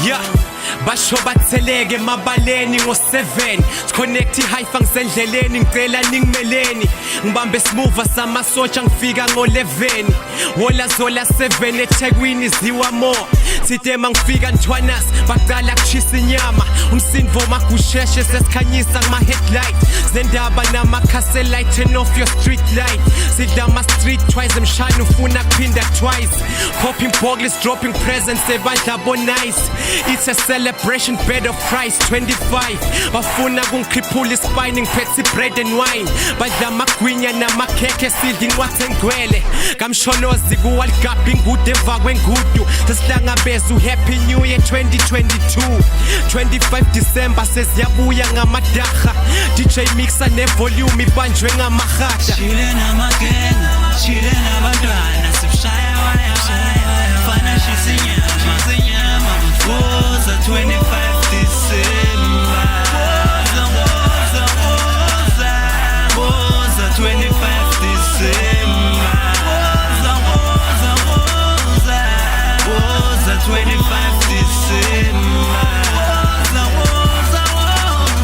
Yeah, basho batheleke mabaleni ngo7 connect hi-fi ngisendleleni ngicela ningimeleni ngibambe smoother samasotsha ngifika ngo11 wola zola 7 eThekwini ziwa more sitema ngifika ntwanas baqala kuchisa inyama umsindvo magusheshe sesikhanyisa ngama headlight zendaba namakhase light turn off your street light sidla ama street twice emshana ufuna kuphinda twice popping bottles dropping presents ebadla bo nice it's a celebration bed of Christ 25 bafuna kungikhiphula ispine ngiphethe bread and wine badla amagwinya namakhekhe sidla inqwathe ngcwele kamsholozi kuWorld Cup ingude eva kwengudu sesihlangabeza happy new year 2022 25 December sesiyabuya ngamadaha DJ mixer nevolume ibanjwe ngamahada chile namagenga chile nabantwana sibshaya waya fana shisinyama woza 25 December woza 25 December woza 25 December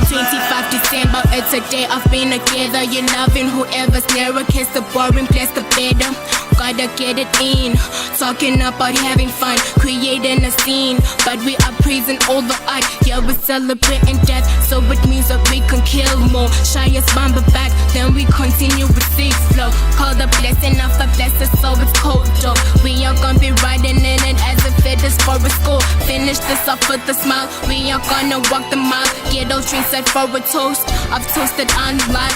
25 December, it's a day of being together. You're loving whoever's nearer, kiss the boring place the better. Gotta get it in, talking about having fun, creating a scene. But we are praising all the art, yeah, we're celebrating death. So it means that we can kill more. Shy us bomber back, then we continue with 6 flow. Call the blessing of a blessing, so it's cold though. We are gonna be riding in it as if it is for a school. Finish this off with a smile, we are gonna walk the mile. Get those drinks set for a toast, I've toasted on life.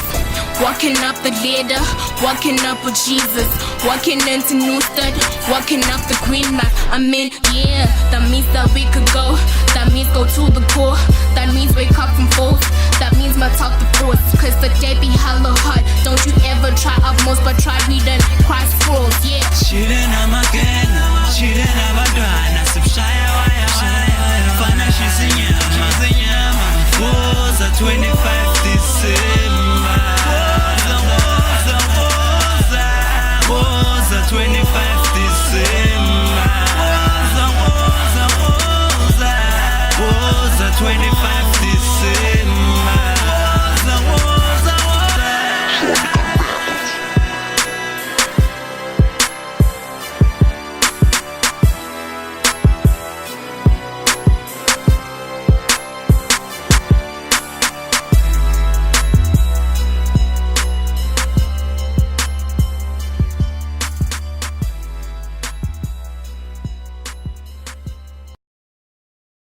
Walking up the ladder, walking up with Jesus. Walking into Newstead, walking up the green light. I mean, yeah, that means that we could go. That means go to the core. That means wake up from falls. That means my talk the force. Cause the day be hella hard. Don't you ever try up most, but try reading Christ scrolls, yeah. chile namagenga